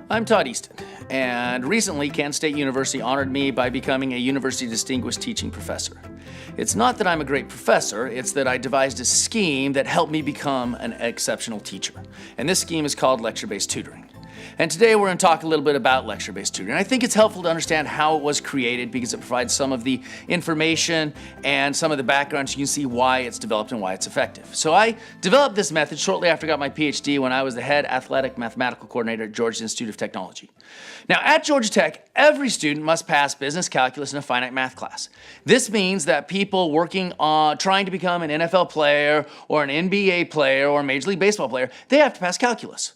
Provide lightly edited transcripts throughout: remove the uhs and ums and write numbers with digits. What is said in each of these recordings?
I'm Todd Easton, and recently Kansas State University honored me by becoming a University Distinguished Teaching Professor. It's not that I'm a great professor, it's that I devised a scheme that helped me become an exceptional teacher. And this scheme is called lecture-based tutoring. And today we're going to talk a little bit about lecture-based tutoring. I think it's helpful to understand how it was created because it provides some of the information and some of the background so you can see why it's developed and why it's effective. So I developed this method shortly after I got my PhD when I was the head athletic mathematical coordinator at Georgia Institute of Technology. Now at Georgia Tech, every student must pass business, calculus, and a finite math class. This means that people working on trying to become an NFL player or an NBA player or a Major League Baseball player, they have to pass calculus.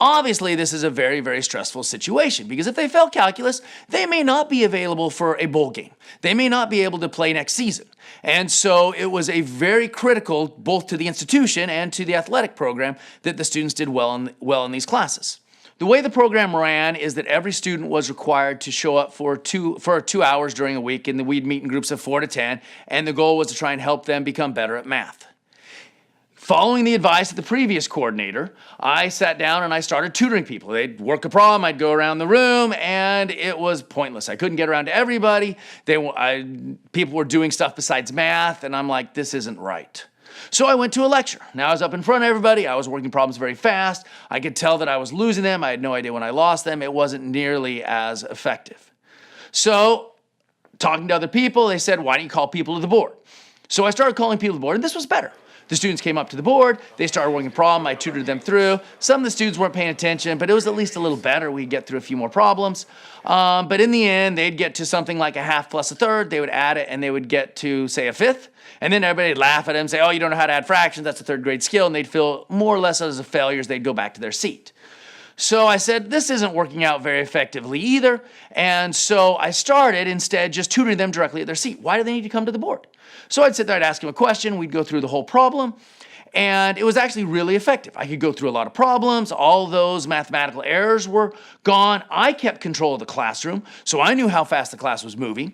Obviously, this is a very, very stressful situation because if they fail calculus, they may not be available for a bowl game. They may not be able to play next season. And so it was a very critical, both to the institution and to the athletic program, that the students did well in these classes. The way the program ran is that every student was required to show up for 2 hours during a week, and we'd meet in groups of 4 to 10, and the goal was to try and help them become better at math. Following the advice of the previous coordinator, I sat down and I started tutoring people. They'd work a problem, I'd go around the room, and it was pointless. I couldn't get around to everybody. People were doing stuff besides math, and I'm like, this isn't right. So I went to a lecture. Now I was up in front of everybody. I was working problems very fast. I could tell that I was losing them. I had no idea when I lost them. It wasn't nearly as effective. So talking to other people, they said, why don't you call people to the board? So I started calling people to the board, and this was better. The students came up to the board, they started working a problem, I tutored them through. Some of the students weren't paying attention, but it was at least a little better. We'd get through a few more problems. But in the end, they'd get to something like a half plus a third, they would add it, and they would get to, say, a fifth. And then everybody would laugh at them and say, oh, you don't know how to add fractions, that's a third grade skill, and they'd feel more or less as a failure as they'd go back to their seat. So I said, this isn't working out very effectively either, and so I started instead just tutoring them directly at their seat. Why do they need to come to the board? So I'd sit there, I'd ask them a question, we'd go through the whole problem, and it was actually really effective. I could go through a lot of problems, all those mathematical errors were gone. I kept control of the classroom, so I knew how fast the class was moving,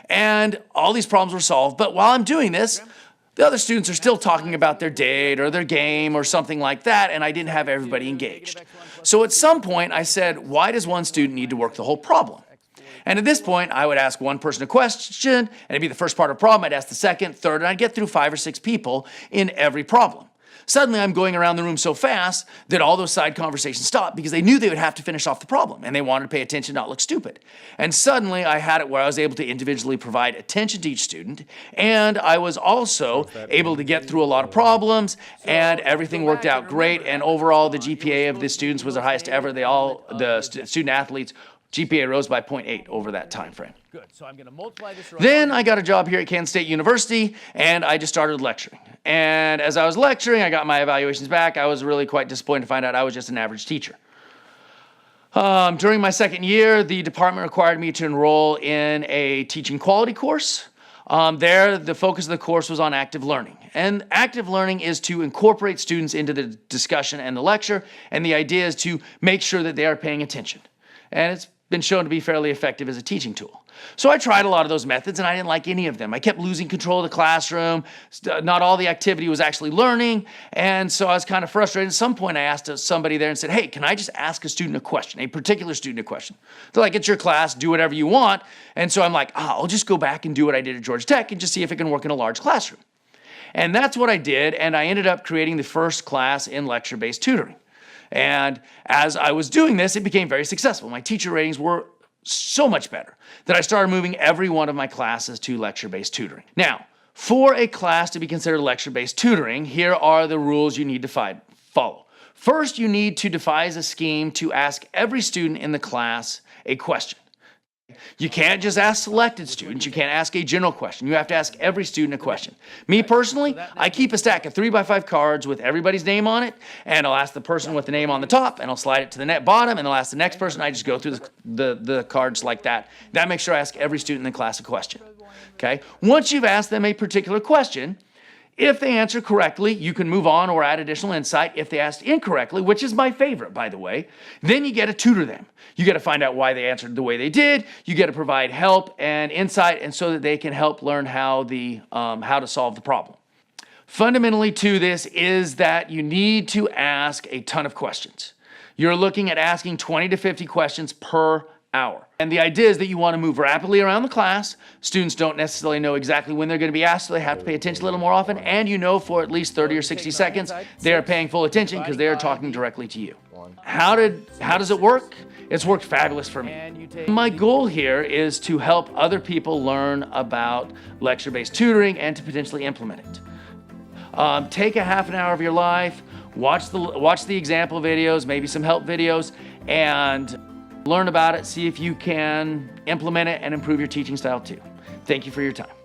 and all these problems were solved. But while I'm doing this, the other students are still talking about their date or their game or something like that, and I didn't have everybody engaged. So at some point, I said, why does one student need to work the whole problem? And at this point, I would ask one person a question, and it'd be the first part of a problem. I'd ask the second, third, and I'd get through 5 or 6 people in every problem. Suddenly, I'm going around the room so fast that all those side conversations stopped because they knew they would have to finish off the problem, and they wanted to pay attention, not look stupid. And suddenly, I had it where I was able to individually provide attention to each student, and I was also able to get through a lot of problems, and everything worked out great, and overall, the GPA of the students was the highest ever. The student athletes GPA rose by 0.8 over that time frame. Good. So I'm going to multiply this. Then I got a job here at Kansas State University, and I just started lecturing. And as I was lecturing, I got my evaluations back. I was really quite disappointed to find out I was just an average teacher. During my second year, the department required me to enroll in a teaching quality course. There, the focus of the course was on active learning. And active learning is to incorporate students into the discussion and the lecture, and the idea is to make sure that they are paying attention. And it's been shown to be fairly effective as a teaching tool. So I tried a lot of those methods, and I didn't like any of them. I kept losing control of the classroom. Not all the activity was actually learning, and so I was kind of frustrated. At some point, I asked somebody there and said, hey, can I just ask a student a question, a particular student a question? They're like, it's your class, do whatever you want. And so I'm like, I'll just go back and do what I did at Georgia Tech and just see if it can work in a large classroom. And that's what I did, and I ended up creating the first class in lecture-based tutoring. And as I was doing this, it became very successful. My teacher ratings were so much better that I started moving every one of my classes to lecture-based tutoring. Now, for a class to be considered lecture-based tutoring, here are the rules you need to follow. First, you need to devise a scheme to ask every student in the class a question. You can't just ask selected students. You can't ask a general question. You have to ask every student a question. Me personally, I keep a stack of 3x5 cards with everybody's name on it, and I'll ask the person with the name on the top, and I'll slide it to the bottom, and I'll ask the next person. I just go through the cards like that. That makes sure I ask every student in the class a question. Okay? Once you've asked them a particular question, if they answer correctly, you can move on or add additional insight. If they asked incorrectly, which is my favorite, by the way, then you get to tutor them. You got to find out why they answered the way they did. You got to provide help and insight, and so that they can help learn how to solve the problem. Fundamentally to this is that you need to ask a ton of questions. You're looking at asking 20 to 50 questions per hour. And the idea is that you want to move rapidly around the class. Students don't necessarily know exactly when they're going to be asked, so they have to pay attention a little more often. And you know for at least 30 or 60 seconds, they are paying full attention because they are talking directly to you. How does it work? It's worked fabulous for me. My goal here is to help other people learn about lecture-based tutoring and to potentially implement it. Take a half an hour of your life, watch the example videos, maybe some help videos, and learn about it, see if you can implement it and improve your teaching style too. Thank you for your time.